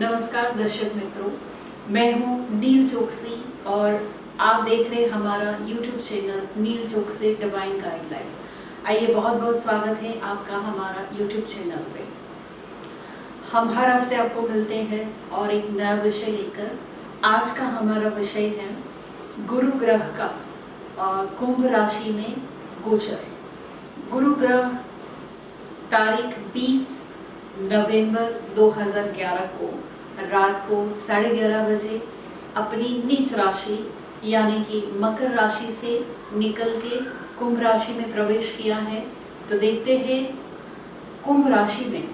नमस्कार दर्शक मित्रों, मैं हूँ नील चौकसी और आप देख रहे हैं हमारा YouTube चैनल नील चौकसी डिवाइन गाइड लाइफ। आइए, बहुत बहुत स्वागत है आपका हमारा YouTube चैनल पे। हम हर हफ्ते आपको मिलते हैं और एक नया विषय लेकर। आज का हमारा विषय है गुरु ग्रह का कुंभ राशि में गोचर। गुरु ग्रह तारीख 20 नवंबर 2011 को रात को 11:30 बजे अपनी नीच राशि यानी कि मकर राशि से निकल के कुंभ राशि में प्रवेश किया है। तो देखते हैं कुंभ राशि में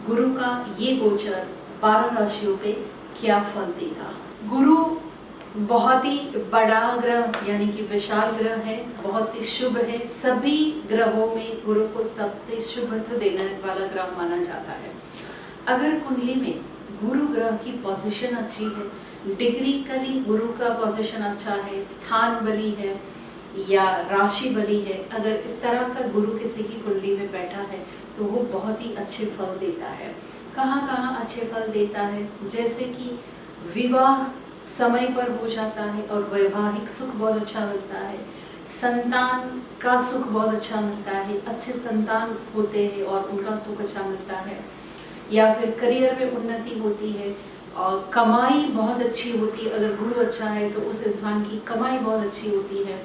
गुरु का ये गोचर 12 राशियों पे क्या फल देगा। गुरु बहुत ही बड़ा ग्रह यानी कि विशाल ग्रह है, बहुत ही शुभ है। सभी ग्रहों में गुरु को सबसे शुभत्व देने वाला ग्रह माना जाता है। अगर कुंडली में गुरु ग्रह की पोजीशन अच्छी है, डिग्रीकली गुरु का पोजीशन अच्छा है, स्थान बली है या राशि बली है, अगर इस तरह का गुरु किसी की कुंडली में बैठा है तो वो बहुत ही अच्छे फल देता है। कहाँ कहाँ अच्छे फल देता है, जैसे कि विवाह समय पर हो जाता है और वैवाहिक सुख बहुत अच्छा मिलता है, संतान का सुख बहुत अच्छा मिलता है, अच्छे संतान होते हैं और उनका सुख अच्छा मिलता है, या फिर करियर में उन्नति होती है और कमाई बहुत अच्छी होती है। अगर गुरु अच्छा है तो उस इंसान की कमाई बहुत अच्छी होती है,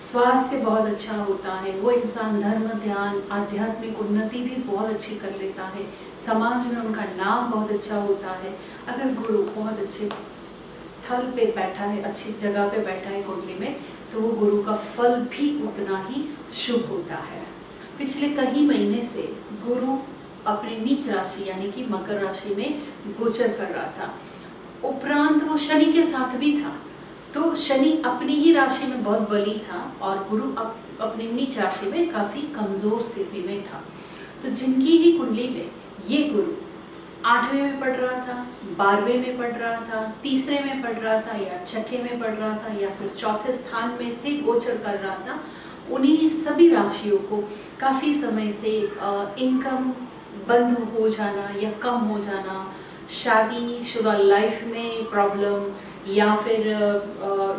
स्वास्थ्य बहुत अच्छा होता है, वो इंसान धर्म ध्यान आध्यात्मिक उन्नति भी बहुत अच्छी कर लेता है, समाज में उनका नाम बहुत अच्छा होता है। अगर गुरु बहुत अच्छे स्थल पे बैठा है, अच्छी जगह पे बैठा है कुंडली में, तो वो गुरु का फल भी उतना ही शुभ होता है। पिछले कई महीने से गुरु अपनी नीच राशि यानी कि मकर राशि में गोचर कर रहा था। उपरांत वो शनि के साथ भी था, तो शनि अपनी ही राशि में बहुत बली था और गुरु अपनी नीच राशि में काफी कमजोर स्थिति में था। तो जिनकी ही कुंडली में ये गुरु 8वें में पढ़ रहा था, 12वें में पढ़ रहा था, तीसरे में पढ़ रहा था या छठे में पढ़ रहा था या फिर चौथे स्थान में से गोचर कर रहा था, उन्हीं सभी राशियों को काफी समय से इनकम बंद हो जाना या कम हो जाना, शादीशुदा लाइफ में प्रॉब्लम या फिर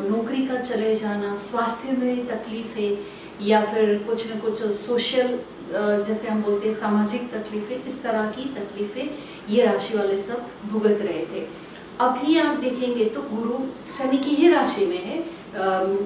नौकरी का चले जाना, स्वास्थ्य में तकलीफें या फिर कुछ न कुछ सोशल जैसे हम बोलते हैं सामाजिक तकलीफें, इस तरह की तकलीफें ये राशि वाले सब भुगत रहे थे। अभी आप देखेंगे तो गुरु शनि की ही राशि में है,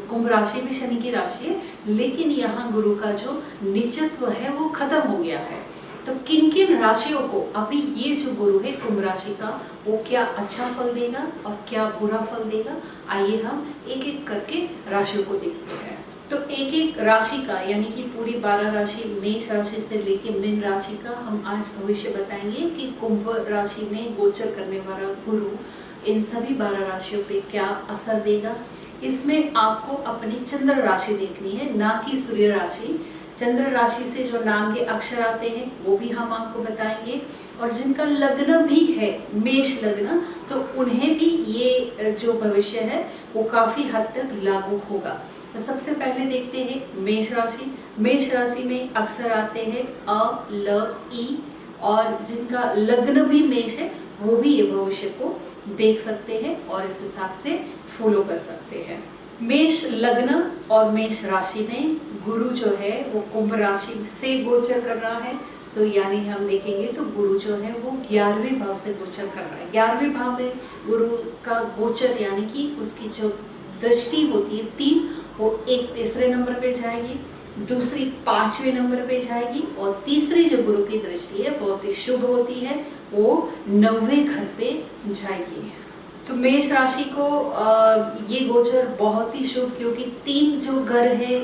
कुंभ राशि भी शनि की राशि है, लेकिन यहाँ गुरु का जो निजत्व है वो खत्म हो गया है। तो किन किन राशियों को अभी ये जो गुरु है कुंभ राशि का, वो क्या अच्छा फल देगा और क्या बुरा फल देगा, आइए हम एक एक करके राशियों को देखते हैं। तो एक एक राशि का यानी कि पूरी 12 राशि मेष राशि से लेके मीन राशि का हम आज भविष्य बताएंगे कि कुंभ राशि में गोचर करने वाला गुरु इन सभी 12 राशियों पे क्या असर देगा। इसमें आपको अपनी चंद्र राशि देखनी है, ना कि सूर्य राशि। चंद्र राशि से जो नाम के अक्षर आते हैं वो भी हम आपको बताएंगे, और जिनका लग्न भी है मेष लग्न, तो उन्हें भी ये जो भविष्य है वो काफी हद तक लागू होगा। तो सबसे पहले देखते हैं मेष राशि। मेष राशि में अक्षर आते हैं अ, ल, ई, और जिनका लग्न भी मेष है वो भी ये भविष्य को देख सकते हैं और इस हिसाब से फॉलो कर सकते हैं। मेष लग्न और मेष राशि में गुरु जो है वो कुंभ राशि से गोचर कर रहा है, तो यानी हम देखेंगे तो गुरु जो है वो 11वें भाव से गोचर कर रहा है। 11वें भाव में गुरु का गोचर यानी कि उसकी जो दृष्टि होती है 3, वो एक तीसरे नंबर पे जाएगी, दूसरी 5वें नंबर पे जाएगी, और तीसरी जो गुरु की दृष्टि है बहुत ही शुभ होती है, वो 9वें घर पे जाएगी। तो मेष राशि को ये गोचर बहुत ही शुभ, क्योंकि 3 जो घर है,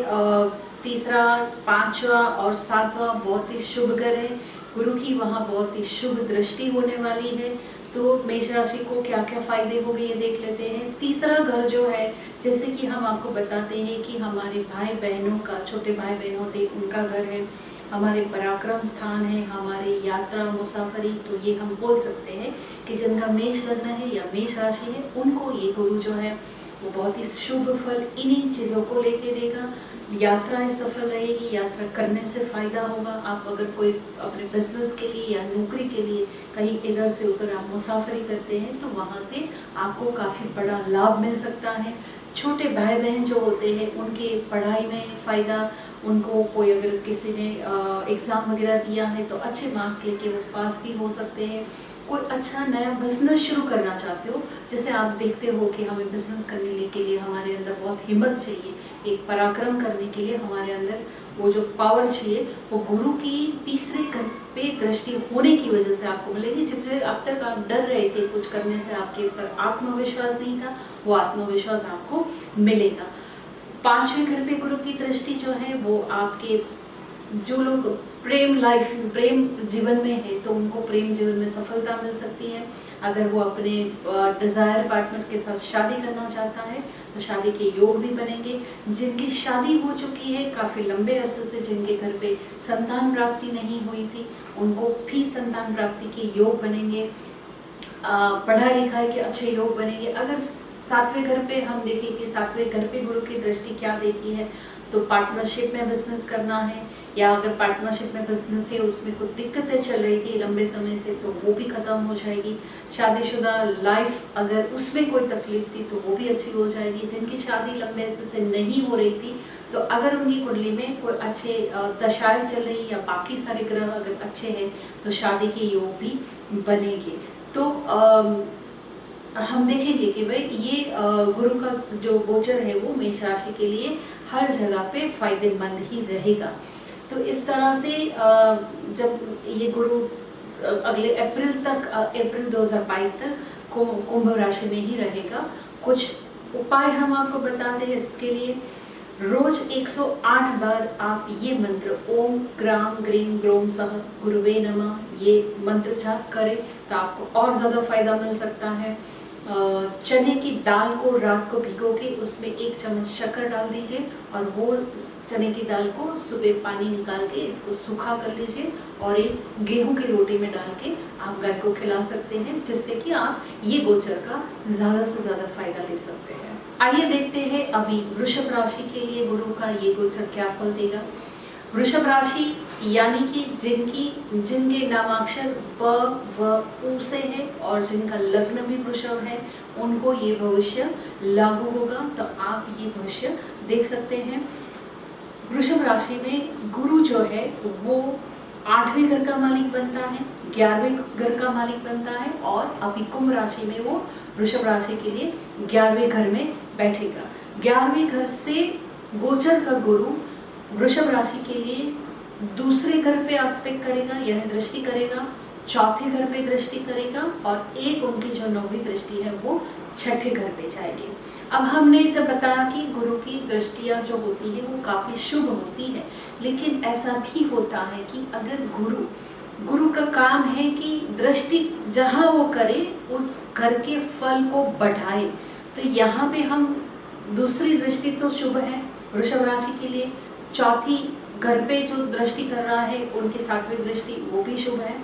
तीसरा 5वां और 7वां बहुत ही शुभ घर है, गुरु की वहाँ बहुत ही शुभ दृष्टि होने वाली है। तो मेष राशि को क्या क्या फायदे हो गए ये देख लेते हैं। तीसरा घर जो है, जैसे कि हम आपको बताते हैं कि हमारे भाई बहनों का, छोटे भाई बहन होते उनका घर है, हमारे पराक्रम स्थान है, हमारे यात्रा मुसाफरी, तो ये हम बोल सकते हैं कि जिनका मेष लग्न है या मेष राशि है उनको ये गुरु जो है वो बहुत ही शुभ फल इन्हीं चीज़ों को लेके देगा। यात्राएं सफल रहेगी, यात्रा करने से फ़ायदा होगा। आप अगर कोई अपने बिजनेस के लिए या नौकरी के लिए कहीं इधर से उधर आप मुसाफरी करते हैं तो वहाँ से आपको काफ़ी बड़ा लाभ मिल सकता है। छोटे भाई बहन जो होते हैं उनके पढ़ाई में फ़ायदा, उनको कोई अगर किसी ने एग्ज़ाम वगैरह दिया है तो अच्छे मार्क्स लेके वो पास भी हो सकते हैं। कोई अच्छा नया बिजनेस शुरू करना चाहते हो, जैसे आप देखते हो कि हमें बिजनेस करने के लिए हमारे अंदर बहुत हिम्मत चाहिए, एक पराक्रम करने के लिए हमारे अंदर वो जो पावर चाहिए वो गुरु की तीसरे घर पे दृष्टि होने की वजह से आपको मिलेगी। जब अब तक आप डर रहे थे कुछ करने से, आपके ऊपर आत्मविश्वास नहीं था, वो आत्मविश्वास आपको मिलेगा। पांचवें घर पे गुरु की दृष्टि जो है वो आपके जो लोग प्रेम जीवन में है तो उनको प्रेम जीवन में सफलता मिल सकती है। अगर वो अपने डिज़ायर पार्टनर के साथ शादी करना चाहता है तो शादी के योग भी बनेंगे। जिनकी शादी हो चुकी है काफ़ी लंबे अरसे से, जिनके घर पे संतान प्राप्ति नहीं हुई थी, उनको भी संतान प्राप्ति के योग बनेंगे। पढ़ाई लिखाई के अच्छे योग बनेंगे। अगर सातवें घर पे हम देखें कि सातवें घर पे गुरु की दृष्टि क्या देती है, तो पार्टनरशिप में बिजनेस करना है, या अगर पार्टनरशिप में बिजनेस है उसमें कुछ दिक्कतें चल रही थी लंबे समय से तो वो भी ख़त्म हो जाएगी। शादीशुदा लाइफ अगर उसमें कोई तकलीफ थी तो वो भी अच्छी हो जाएगी। जिनकी शादी लंबे अरसे से नहीं हो रही थी तो अगर उनकी कुंडली में कोई अच्छे दशाएं चल रही या बाकी सारे ग्रह अगर अच्छे हैं तो शादी के योग भी बनेंगे। तो हम देखेंगे कि भाई ये गुरु का जो गोचर है वो मेष राशि के लिए हर जगह पे फायदेमंद ही रहेगा। तो इस तरह से जब ये गुरु अगले अप्रैल 2022 तक कुंभ राशि में ही रहेगा। कुछ उपाय हम आपको बताते हैं इसके लिए। रोज 108 बार आप ये मंत्र ओम ग्राम ग्रीम ग्रोम सह गुरुवे नमः ये मंत्र जाप करें तो आपको और ज़्यादा फायदा मिल सकता है। चने की दाल को रात को भिगो के उसमें 1 चम्मच शक्कर डाल दीजिए और वो चने की दाल को सुबह पानी निकाल के इसको सूखा कर लीजिए और एक गेहूं की रोटी में डाल के आप गाय को खिला सकते हैं, जिससे कि आप ये गोचर का ज़्यादा से ज़्यादा फायदा ले सकते हैं। आइए देखते हैं अभी वृषभ राशि के लिए गुरु का ये गोचर क्या फल देगा। वृषभ राशि यानी कि जिनके नामाक्षर ब व उ से है और जिनका लग्न भी वृषभ है उनको ये भविष्य लागू होगा। तो आप ये भविष्य देख सकते हैं। वृषभ राशि में गुरु जो है वो 8वें घर का मालिक बनता है, 11वें घर का मालिक बनता है और अभी कुंभ राशि में वो वृषभ राशि के लिए 11वें घर में बैठेगा। 11वें घर से गोचर का गुरु वृषभ राशि के लिए दूसरे घर पे आस्पेक्ट करेगा यानी दृष्टि करेगा, चौथे घर पे दृष्टि करेगा और एक उनकी जो 9वीं दृष्टि है वो छठे घर पे जाएगी। अब हमने जब बताया कि गुरु की दृष्टियां जो होती है वो काफ़ी शुभ होती है, लेकिन ऐसा भी होता है कि अगर गुरु का काम है कि दृष्टि जहाँ वो करे उस घर के फल को बढ़ाए। तो यहाँ पे हम दूसरी दृष्टि तो शुभ है वृषभ राशि के लिए, चौथी घर पे जो दृष्टि कर रहा है उनकी 7वीं दृष्टि वो भी शुभ है,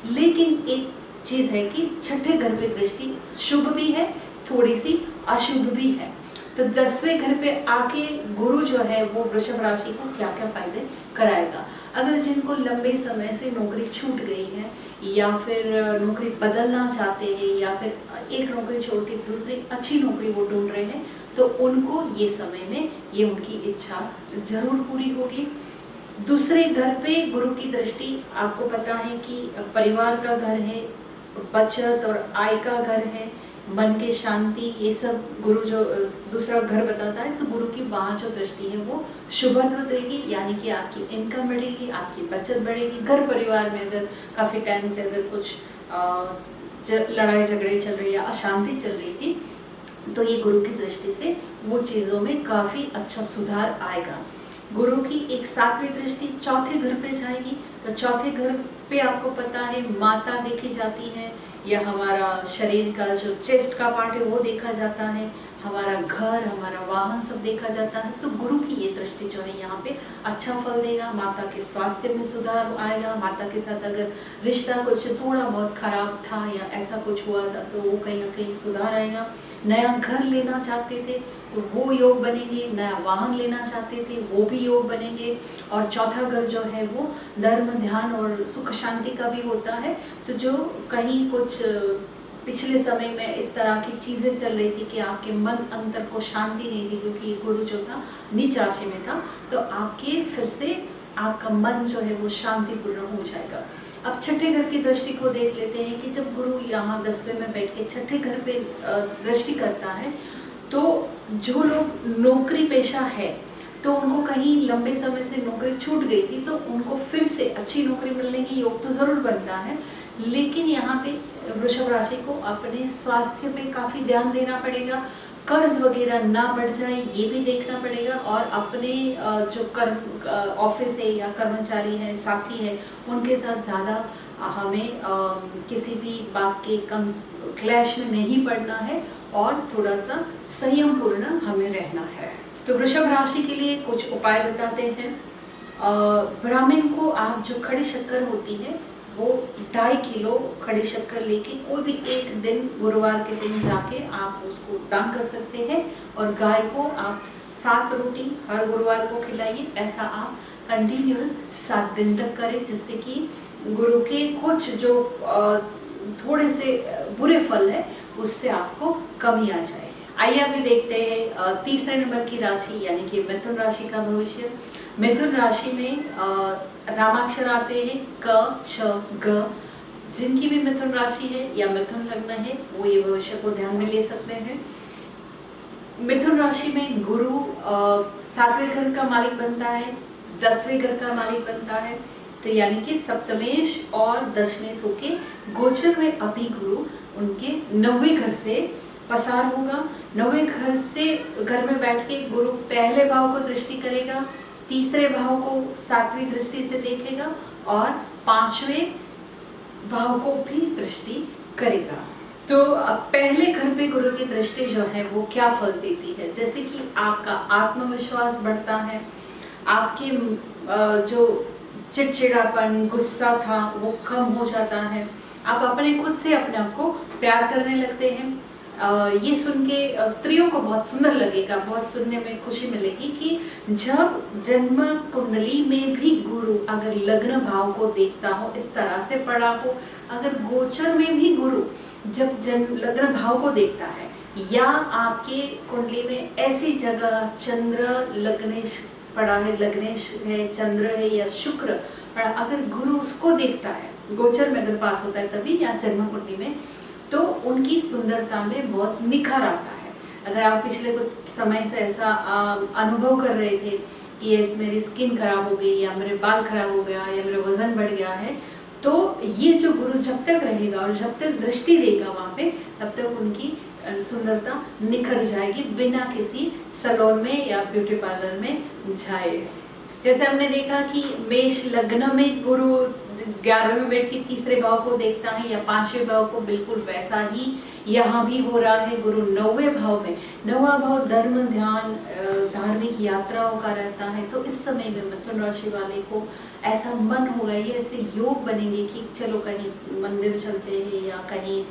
लेकिन एक चीज़ है कि छठे घर पे दृष्टि शुभ भी है, थोड़ी सी अशुभ भी है। तो 10वें घर पे आके गुरु जो है वो वृषभ राशि को क्या क्या फायदे कराएगा। अगर जिनको लंबे समय से नौकरी छूट गई है या फिर नौकरी बदलना चाहते हैं या फिर एक नौकरी छोड़ के दूसरी अच्छी नौकरी वो ढूंढ रहे हैं तो उनको ये समय में ये उनकी इच्छा जरूर पूरी होगी। दूसरे घर पे गुरु की दृष्टि आपको पता है कि परिवार का घर है, बचत और आय का घर है, मन की शांति, ये सब गुरु जो दूसरा घर बताता है। तो गुरु की वहाँ जो दृष्टि है वो शुभत्व देगी, यानी कि आपकी इनकम बढ़ेगी, आपकी बचत बढ़ेगी। घर परिवार में अगर काफ़ी टाइम से अगर कुछ लड़ाई झगड़े चल रही या अशांति चल रही थी तो ये गुरु की दृष्टि से वो चीज़ों में काफ़ी अच्छा सुधार आएगा। गुरु की एक 7वीं दृष्टि चौथे घर पे जाएगी। तो चौथे घर पे आपको पता है माता देखी जाती है या हमारा शरीर का जो चेस्ट का पार्ट है वो देखा जाता है, हमारा घर, हमारा वाहन सब देखा जाता है। तो गुरु की ये दृष्टि जो है यहाँ पे अच्छा फल देगा, माता के स्वास्थ्य में सुधार आएगा, माता के साथ अगर रिश्ता कुछ थोड़ा बहुत खराब था या ऐसा कुछ हुआ था तो वो कहीं ना कहीं सुधार आएगा। नया घर लेना चाहते थे तो वो योग बनेंगे, नया वाहन लेना चाहते थे वो भी योग बनेंगे। और चौथा घर जो है वो धर्म, ध्यान और सुख शांति का भी होता है। तो जो कहीं कुछ पिछले समय में इस तरह की चीज़ें चल रही थी कि आपके मन अंतर को शांति नहीं थी, क्योंकि गुरु जो था नीच राशि में था, तो आपके फिर से आपका मन जो है वो शांतिपूर्ण हो जाएगा। अब छठे घर की दृष्टि को देख लेते हैं कि जब गुरु यहाँ 10वें में बैठ के छठे घर पे दृष्टि करता है तो जो लोग नौकरी पेशा है तो उनको कहीं लंबे समय से नौकरी छूट गई थी तो उनको फिर से अच्छी नौकरी मिलने की योग तो ज़रूर बनता है। लेकिन यहाँ पे वृषभ राशि को अपने स्वास्थ्य पे काफ़ी ध्यान देना पड़ेगा, कर्ज वगैरह ना बढ़ जाए ये भी देखना पड़ेगा। और अपने जो कर्म ऑफिस है या कर्मचारी है, साथी है, उनके साथ ज़्यादा हमें किसी भी बात के कम क्लैश में नहीं पड़ना है और थोड़ा सा संयम पूर्ण हमें रहना है। तो वृषभ राशि के लिए कुछ उपाय बताते हैं। ब्राह्मण को आप जो खड़ी शक्कर होती है वो 2.5 किलो खड़ी शक्कर लेके कोई भी एक दिन गुरुवार के दिन जाके आप उसको दान कर सकते हैं। और गाय को आप 7 रोटी हर गुरुवार को खिलाइए। ऐसा आप कंटिन्यूस 7 दिन तक करें, जिससे कि गुरु के कुछ जो थोड़े से बुरे फल है उससे आपको कमी आ जाए। आइए अभी देखते हैं तीसरे नंबर की राशि यानी कि मिथुन राशि का भविष्य। मिथुन राशि में नामाक्षर आते हैं क, छ, ग। जिनकी भी मिथुन राशि है या मिथुन लग्न है वो ये भविष्य को ध्यान में ले सकते हैं। मिथुन राशि में गुरु 7वें घर का मालिक बनता है, 10वें घर का मालिक बनता है। तो यानी कि सप्तमेश और दशमेश होके गोचर में अभी गुरु उनके 9वें घर से पसार होगा। 9वें घर से घर में बैठ के गुरु पहले भाव को दृष्टि करेगा, तीसरे भाव को 7वीं दृष्टि से देखेगा और 5वें भाव को भी दृष्टि करेगा। तो पहले घर पे गुरु की दृष्टि जो है वो क्या फल देती है, जैसे कि आपका आत्मविश्वास बढ़ता है, आपके जो चिड़चिड़ापन, गुस्सा था वो कम हो जाता है, आप अपने खुद से अपने आप को प्यार करने लगते हैं। ये सुन के स्त्रियों को बहुत सुंदर लगेगा, बहुत सुनने में खुशी मिलेगी कि जब जन्म कुंडली में भी गुरु अगर लग्न भाव को देखता हो, इस तरह से पड़ा हो, अगर गोचर में भी गुरु जब जन्म लग्न भाव को देखता है या आपके कुंडली में ऐसी जगह चंद्र लग्नेश पड़ा है, लग्नेश है, चंद्र है या शुक्र पड़ा, अगर गुरु उसको देखता है गोचर में अगर पास होता है तभी या जन्म कुंडली में, तो उनकी सुंदरता में बहुत निखार आता है। अगर आप पिछले कुछ समय से ऐसा अनुभव कर रहे थे कि ये मेरी स्किन खराब हो गई या मेरे बाल खराब हो गया या मेरा वजन बढ़ गया है, तो ये जो गुरु जब तक रहेगा और जब तक दृष्टि देगा वहाँ पे, तब तक उनकी सुंदरता निखर जाएगी बिना किसी सैलून में या ब्यूटी पार्लर में जाए। जैसे हमने देखा कि मेष लग्न में गुरु 11वें में बैठ के तीसरे भाव को देखता है या 5वें भाव को, बिल्कुल वैसा ही यहाँ भी हो रहा है। गुरु 9वें भाव में, 9वां भाव धर्म, ध्यान, धार्मिक यात्राओं का रहता है। तो इस समय में मिथुन राशि वाले को ऐसा मन होगा, ये ऐसे योग बनेंगे कि चलो कहीं मंदिर चलते हैं या कहीं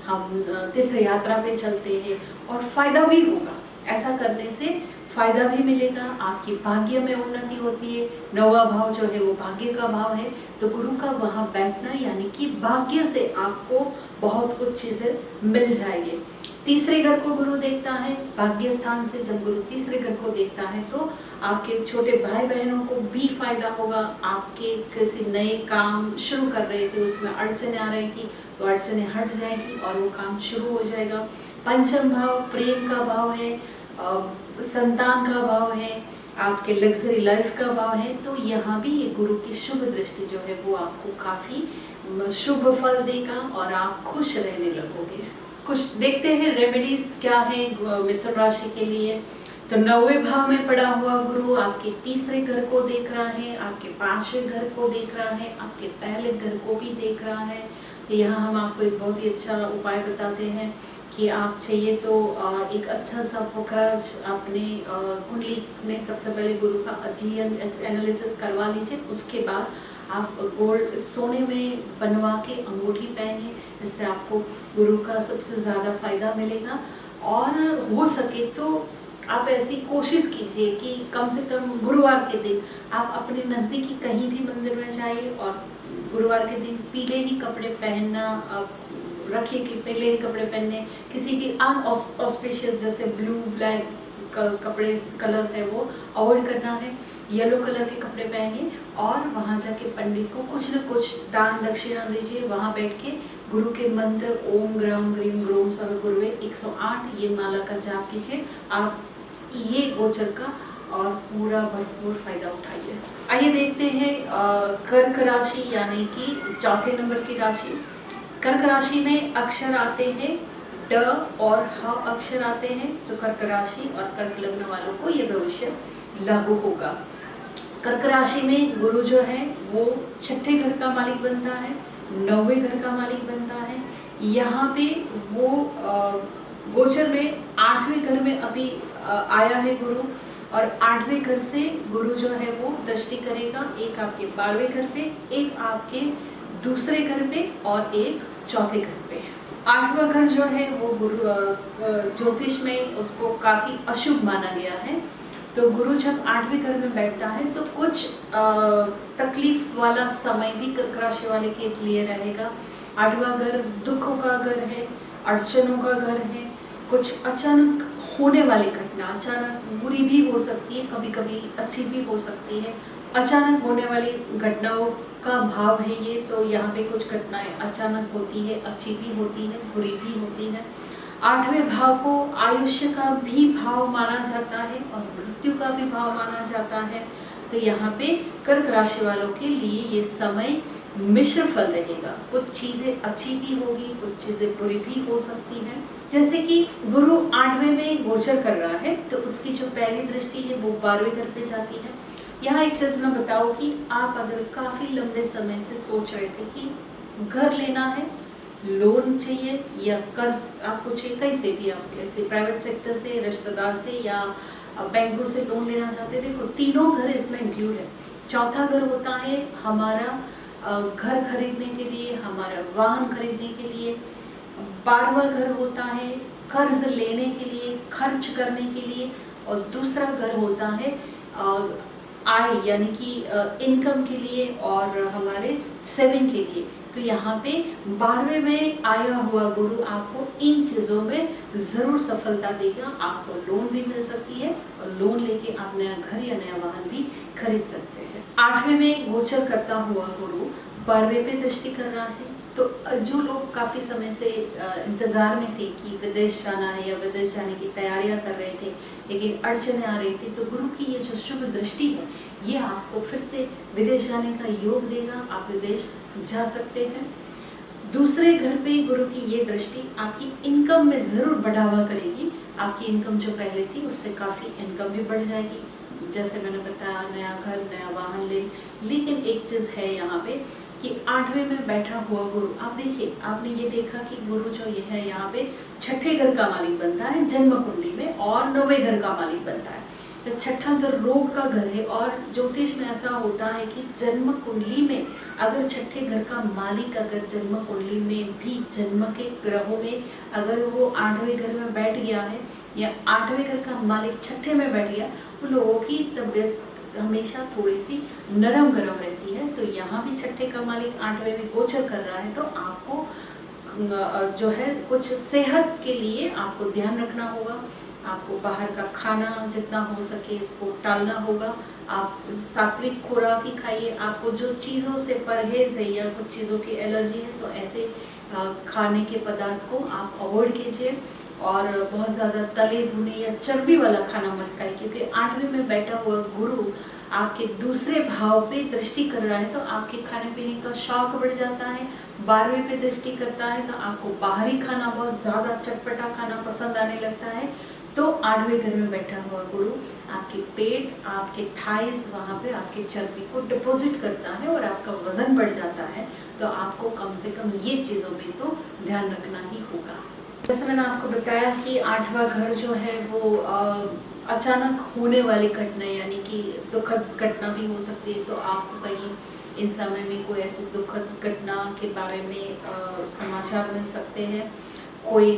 हम तीर्थ यात्रा पे चलते हैं और फायदा भी होगा। ऐसा करने से फायदा भी मिलेगा, आपकी भाग्य में उन्नति होती है। 9वां भाव जो है वो भाग्य का भाव है, तो गुरु का वहाँ बैठना यानी कि भाग्य से आपको बहुत कुछ चीज़ें मिल जाएगी। तीसरे घर को गुरु देखता है, भाग्य स्थान से जब गुरु तीसरे घर को देखता है तो आपके छोटे भाई बहनों को भी फायदा होगा। आपके किसी नए काम शुरू कर रहे थे, उसमें अड़चने आ रही थी तो अड़चने हट जाएगी और वो काम शुरू हो जाएगा। पंचम भाव प्रेम का भाव है, संतान का भाव है, आपके लग्जरी लाइफ का भाव है। तो यहाँ भी ये गुरु की शुभ दृष्टि जो है वो आपको काफ़ी शुभ फल देगा और आप खुश रहने लगोगे। कुछ देखते हैं रेमेडीज क्या है मिथुन राशि के लिए। तो 9वें भाव में पड़ा हुआ गुरु आपके तीसरे घर को देख रहा है, आपके 5वें घर को देख रहा है, आपके पहले घर को भी देख रहा है। तो यहाँ हम आपको एक बहुत ही अच्छा उपाय बताते हैं कि आप चाहिए तो एक अच्छा सा फोकस अपने कुंडली में सबसे पहले गुरु का अध्ययन एनालिसिस करवा लीजिए। उसके बाद आप गोल्ड सोने में बनवा के अंगूठी पहने, इससे आपको गुरु का सबसे ज़्यादा फायदा मिलेगा। और हो सके तो आप ऐसी कोशिश कीजिए कि कम से कम गुरुवार के दिन आप अपने नज़दीकी कहीं भी मंदिर में जाइए और गुरुवार के दिन पीले ही कपड़े पहनना रखिए कि पीले ही कपड़े पहनने, किसी भी अनऑस्पिशियस जैसे ब्लू ब्लैक कपड़े कलर है वो अवॉइड करना है। येलो कलर के कपड़े पहनिए और वहाँ जाके पंडित को कुछ न कुछ दान दक्षिणा दीजिए। वहाँ बैठ के गुरु के मंत्र ओम ग्राम ग्रीम ग्रोम सर्व गुरुवे 108 ये माला का जाप कीजिए। आप ये गोचर का और पूरा भरपूर फायदा उठाइए। आइए देखते हैं कर्क राशि यानी कि चौथे नंबर की राशि। कर्क राशि में अक्षर आते हैं ड और ह अक्षर आते हैं, तो कर्क राशि और कर्क लग्न वालों को ये भविष्य लागू होगा। कर्क राशि में गुरु जो है वो छठे घर का मालिक बनता है, 9वें घर का मालिक बनता है। यहाँ पे वो गोचर में 8वें घर में अभी आया है गुरु, और 8वें घर से गुरु जो है वो दृष्टि करेगा, एक आपके 12वें घर पे, एक आपके दूसरे घर पे और एक चौथे घर पे। 8वां घर जो है वो गुरु ज्योतिष में उसको काफ़ी अशुभ माना गया है। तो गुरु जब 8वें घर में बैठता है तो कुछ तकलीफ वाला समय भी कर्क राशि वाले के लिए रहेगा। 8वां घर दुखों का घर है, अड़चनों का घर है। कुछ अचानक होने वाली घटना अचानक बुरी भी हो सकती है, कभी कभी अच्छी भी हो सकती है। अचानक होने वाली घटनाओं का भाव है ये, तो यहाँ पे कुछ घटनाएं अचानक होती है, अच्छी भी होती है, बुरी भी होती है। 8वें भाव को आयुष्य का भी भाव माना जाता है और मृत्यु का भी भाव माना जाता है। तो यहाँ पे कर्क राशि वालों के लिए ये समय मिश्र फल रहेगा। कुछ चीजें अच्छी भी होगी, कुछ चीजें बुरी भी हो सकती हैं। जैसे कि गुरु 8वें में गोचर कर रहा है तो उसकी जो पहली दृष्टि है वो 12वें घर पे जाती है। यहाँ एक चीज मैं बताऊँ कि आप अगर काफी लंबे समय से सोच रहे थे कि घर लेना है, लोन चाहिए या कर्ज आपको चाहिए, कहीं से भी आप कैसे प्राइवेट सेक्टर से, रिश्तेदार से या बैंकों से लोन लेना चाहते थे, देखो तीनों घर इसमें इंक्लूड है। चौथा घर होता है हमारा घर खरीदने के लिए, हमारा वाहन खरीदने के लिए। 12वां घर होता है कर्ज लेने के लिए, खर्च करने के लिए। और दूसरा घर होता है आय यानी कि इनकम के लिए और हमारे सेविंग के लिए। तो यहाँ पे 12वें में आया हुआ गुरु आपको इन चीज़ों में ज़रूर सफलता देगा। आपको लोन भी मिल सकती है और लोन लेके आप नया घर या नया वाहन भी खरीद सकते हैं। 8वें में गोचर करता हुआ गुरु 12वें पे दृष्टि कर रहा है। तो जो लोग काफ़ी समय से इंतज़ार में थे कि विदेश जाना है या विदेश जाने की तैयारियां कर रहे थे लेकिन अड़चने आ रही थी, तो गुरु की ये जो शुभ दृष्टि है ये आपको फिर से विदेश जाने का योग देगा। आप विदेश जा सकते हैं। दूसरे घर पे गुरु की ये दृष्टि आपकी इनकम में ज़रूर बढ़ावा करेगी। आपकी इनकम जो पहले थी उससे काफ़ी इनकम भी बढ़ जाएगी। जैसे मैंने बताया नया घर नया वाहन ले। लेकिन एक चीज़ है यहाँ पे कि 8वें में बैठा हुआ गुरु, आप देखिए आपने ये देखा कि गुरु जो ये है यहाँ पे छठे घर का मालिक बनता है जन्म कुंडली में और 9वें घर का मालिक बनता है। तो छठा घर रोग का घर है और ज्योतिष में ऐसा होता है कि जन्म कुंडली में अगर छठे घर का मालिक अगर जन्म कुंडली में भी जन्म के ग्रहों में अगर वो 8वें घर में बैठ गया है या 8वें घर का मालिक छठे में बैठ गया, उन लोगों की तबीयत हमेशा थोड़ी सी नरम गरम रहती है। तो यहाँ भी छठे का मालिक 8वें में गोचर कर रहा है, तो आपको जो है कुछ सेहत के लिए आपको ध्यान रखना होगा। आपको बाहर का खाना जितना हो सके इसको टालना होगा। आप सात्विक खुराक ही खाइए। आपको जो चीज़ों से परहेज है या कुछ चीज़ों की एलर्जी है तो ऐसे खाने के पदार्थ को आप अवॉइड कीजिए और बहुत ज़्यादा तले भुने या चर्बी वाला खाना मत खाइए, क्योंकि 8वें में बैठा हुआ गुरु आपके दूसरे भाव पे दृष्टि कर रहा है तो आपके खाने पीने का शौक बढ़ जाता है। 12वें पे दृष्टि करता है तो आपको बाहरी खाना बहुत ज़्यादा चटपटा खाना पसंद आने लगता है। तो 8वें घर में बैठा हुआ गुरु आपके पेट, आपके थाइस, वहाँ पे आपके चर्बी को डिपॉजिट करता है और आपका वजन बढ़ जाता है। तो आपको कम से कम ये चीज़ों में तो ध्यान रखना ही होगा। जैसे मैंने आपको बताया कि 8वां घर जो है वो अचानक होने वाली घटना यानी कि दुखद घटना भी हो सकती है। तो आपको कहीं इन समय में कोई ऐसी दुखद घटना के बारे में समाचार मिल सकते हैं। कोई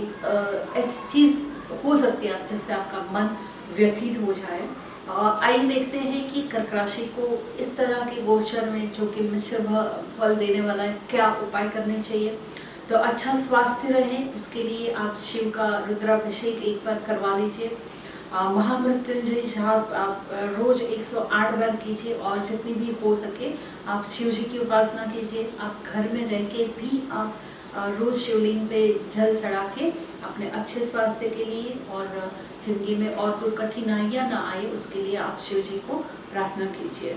ऐसी चीज़ हो सकती है जिससे आपका मन व्यथित हो जाए। आइए देखते हैं कि कर्क राशि को इस तरह के गोचर में जो कि मिश्र फल देने वाला है, क्या उपाय करने चाहिए। तो अच्छा स्वास्थ्य रहे उसके लिए आप शिव का रुद्राभिषेक एक बार करवा लीजिए। महामृत्युंजय जाप आप रोज 108 बार कीजिए और जितनी भी हो सके आप शिव जी की उपासना कीजिए। आप घर में रह के भी आप रोज शिवलिंग पे जल चढ़ा के अपने अच्छे स्वास्थ्य के लिए और जिंदगी में और कोई कठिनाइयाँ ना आए उसके लिए आप शिव जी को प्रार्थना कीजिए।